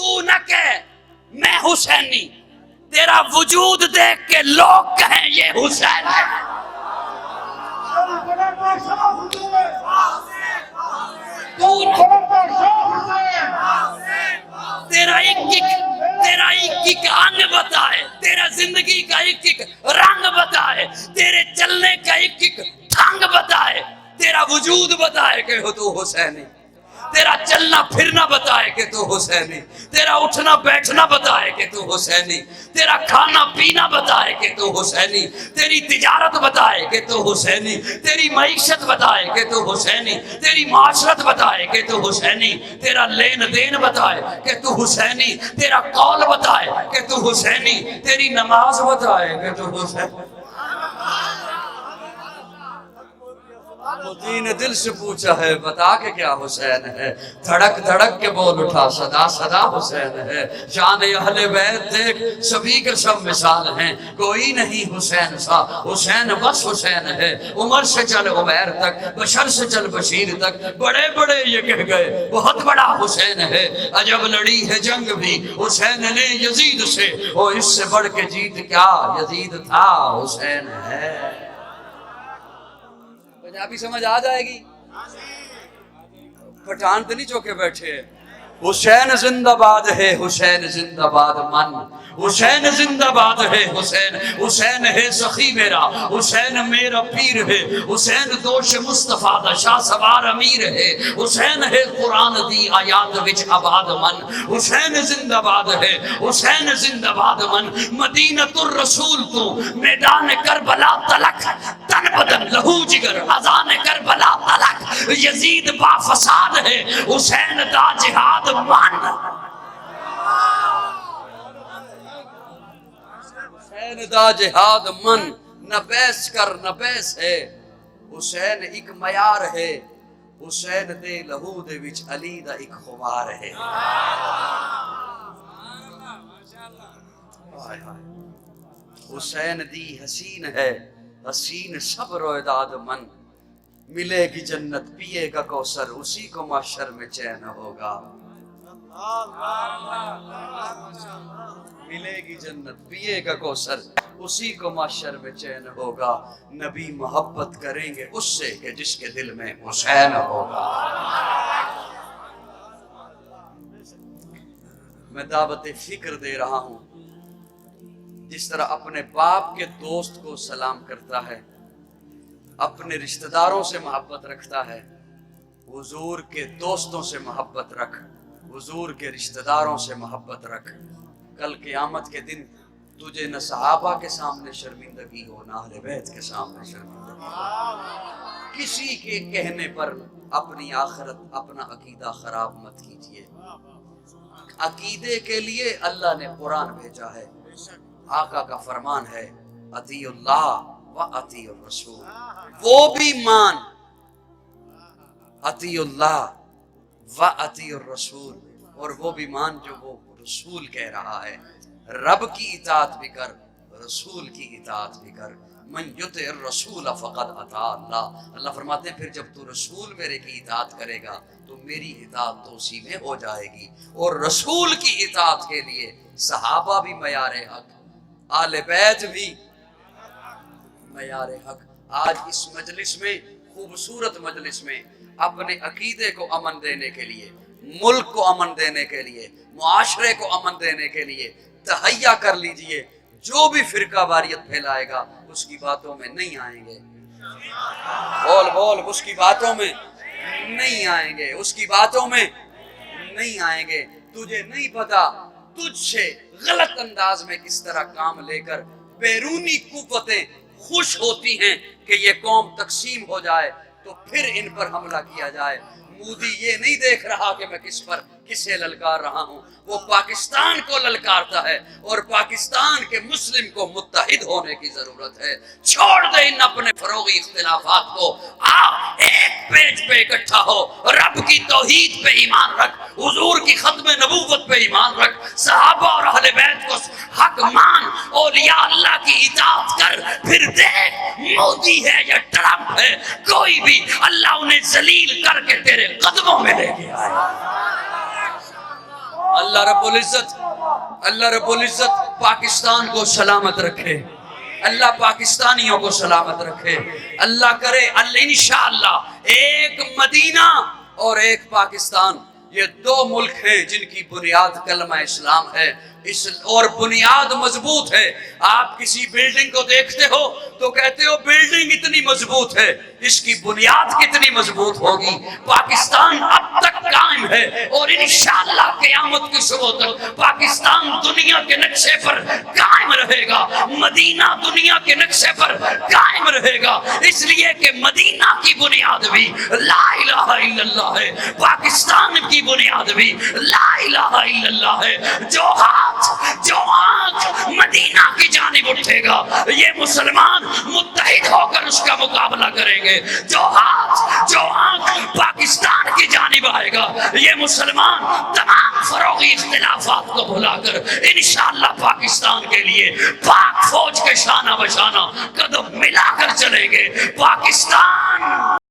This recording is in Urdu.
تو نہ کہہ میں حسینی، تیرا وجود دیکھ کے لوگ کہیں یہ حسین ہے۔ تیرا ایک انگ بتائے، تیرا زندگی کا ایک رنگ بتائے، تیرے چلنے کا ایک ڈھنگ بتائے، تیرا وجود بتائے کہ تو حسینی، تیرا چلنا پھرنا بتائے کہ تو حسینی، تیرا اٹھنا بیٹھنا بتائے کہ تو حسینی، تیرا کھانا پینا بتائے کہ تو حسینی، تیری تجارت بتائے کہ تو حسینی، تیری معیشت بتائے کہ تو حسینی، تیری معاشرت بتائے کہ تو حسینی، تیرا لین دین بتائے کہ تو حسینی، تیرا قول بتائے کہ تو حسینی، تیری نماز بتائے کہ تو حسینی۔ موتی نے دل سے پوچھا ہے بتا کے کیا حسین ہے، دھڑک دھڑک کے بول اٹھا صدا صدا حسین ہے۔ شان اہل بیت دیکھ سبھی کے سب مثال ہیں، کوئی نہیں حسین سا، حسین بس حسین ہے۔ عمر سے چل عمیر تک، بشر سے چل بشیر تک، بڑے بڑے یہ کہہ گئے بہت بڑا حسین ہے۔ عجب لڑی ہے جنگ بھی حسین نے یزید سے، وہ اس سے بڑھ کے جیت کیا یزید تھا حسین ہے۔ پنجابی سمجھ آ جائے گی؟ پٹھان تو نہیں چوکے بیٹھے۔ حسین زندہ باد ہے، حسین زندہ باد من، حسین زندہ باد ہے حسین، حسین ہے سخی میرا، حسین میرا پیر ہے، حسین دوش مصطفیٰ دا شاہ سوار امیر ہے، حسین ہے قرآن دی آیات وچ آباد من، حسین زندہ باد ہے، حسین زندہ باد من۔ مدینۃ الرسول تو میدان کربلا تلک، تن بدن لہو جگر اذان کربلا تلک، یزید با فساد ہے، حسین دا جہاد من۔ حسین دا جہاد من، نہ بیس کر نہ بیس ہے، حسین ایک معیار ہے، حسین دے لہو دے وچ علی دا ایک خمار ہے۔ حسین دی حسین ہے، حسین صبر و اعداد من، ملے گی جنت پیے گا کوثر، اسی کو محشر میں چین ہوگا۔ ملے گی جنت پیے گا کوثر، اسی کو محشر میں چین ہوگا۔ نبی محبت کریں گے اس سے کہ جس کے دل میں حسین ہوگا۔ میں دعوت فکر دے رہا ہوں، جس طرح اپنے باپ کے دوست کو سلام کرتا ہے، اپنے رشتہ داروں سے محبت رکھتا ہے، حضور کے دوستوں سے محبت رکھ، حضور کے رشتہ داروں سے محبت رکھ۔ کل قیامت کے دن تجھے نہ صحابہ کے سامنے شرمندگی ہو، نہ اہل بیت کے سامنے شرمندگی ہو۔ کسی کے کہنے پر اپنی آخرت اپنا عقیدہ خراب مت کیجیے۔ عقیدے کے لیے اللہ نے قرآن بھیجا ہے، آقا کا فرمان ہے اطیع اللہ و اطیع الرسول، وہ بھی مان اطیع اللہ و اطیع الرسول، اور وہ بھی مان جو وہ رسول کہہ رہا ہے۔ رب کی اطاعت بھی کر، رسول کی اطاعت بھی کر۔ من یطع الرسول فقد اطاع اللہ، اللہ فرماتے ہیں پھر جب تو رسول میرے کی اطاعت کرے گا تو میری اطاعت تو اسی میں ہو جائے گی۔ اور رسول کی اطاعت کے لیے صحابہ بھی معیار حق، آل بیت بھی معیار حق۔ آج اس مجلس میں، خوبصورت مجلس میں، اپنے عقیدے کو امن دینے کے لیے، ملک کو امن دینے کے لیے، معاشرے کو امن دینے کے لیے تہیا کر لیجئے، جو بھی فرقہ واریت پھیلائے گا اس کی باتوں میں نہیں آئیں گے۔ بول بول، اس کی باتوں میں نہیں آئیں گے، اس کی باتوں میں نہیں آئیں گے۔ تجھے نہیں پتا تجھ سے غلط انداز میں کس طرح کام لے کر بیرونی قوتیں خوش ہوتی ہیں کہ یہ قوم تقسیم ہو جائے تو پھر ان پر حملہ کیا جائے۔ مودی یہ نہیں دیکھ رہا کہ میں کسے للکار رہا ہوں، وہ پاکستان کو للکارتا ہے، اور پاکستان کے مسلم کو متحد ہونے کی ضرورت ہے۔ چھوڑ دے ان اپنے فروغی اختلافات کو، آ ایک پیج پہ اکٹھا ہو، رب کی توحید پہ ایمان رکھ، حضور کی ختم نبوت پہ ایمان رکھ، صحابہ اور اہل بیت کو حق مان، اولیاء اللہ کی اطاعت کر، پھر دیکھ مودی ہے یا ٹرمپ ہے، کوئی بھی اللہ انہیں ذلیل کر کے تیرے قدموں میں لے کے آئے۔ اللہ رب العزت پاکستان کو سلامت رکھے، اللہ پاکستانیوں کو سلامت رکھے، اللہ کرے انشاءاللہ ایک مدینہ اور ایک پاکستان، یہ دو ملک ہیں جن کی بنیاد کلمہ اسلام ہے، اور بنیاد مضبوط ہے۔ آپ کسی بلڈنگ کو دیکھتے ہو تو کہتے ہو بلڈنگ اتنی مضبوط ہے، اس کی بنیاد کتنی مضبوط ہوگی۔ پاکستان اب تک قائم ہے اور انشاءاللہ قیامت کی صبح تک پاکستان دنیا کے نقشے پر قائم رہے گا، مدینہ دنیا کے نقشے پر قائم رہے گا، اس لیے کہ مدینہ کی بنیاد بھی لا الہ الا اللہ ہے، پاکستان کی بنیاد بھی لا الہ الا اللہ ہے۔ جو آنکھ مدینہ کی جانب اٹھے گا یہ مسلمان متحد ہو کر اس کا مقابلہ کریں گے، جو آنکھ پاکستان کی جانب آئے گا یہ مسلمان تمام فروغی اختلافات کو بھلا کر انشاءاللہ پاکستان کے لیے پاک فوج کے شانہ بشانہ قدم ملا کر چلیں گے۔ پاکستان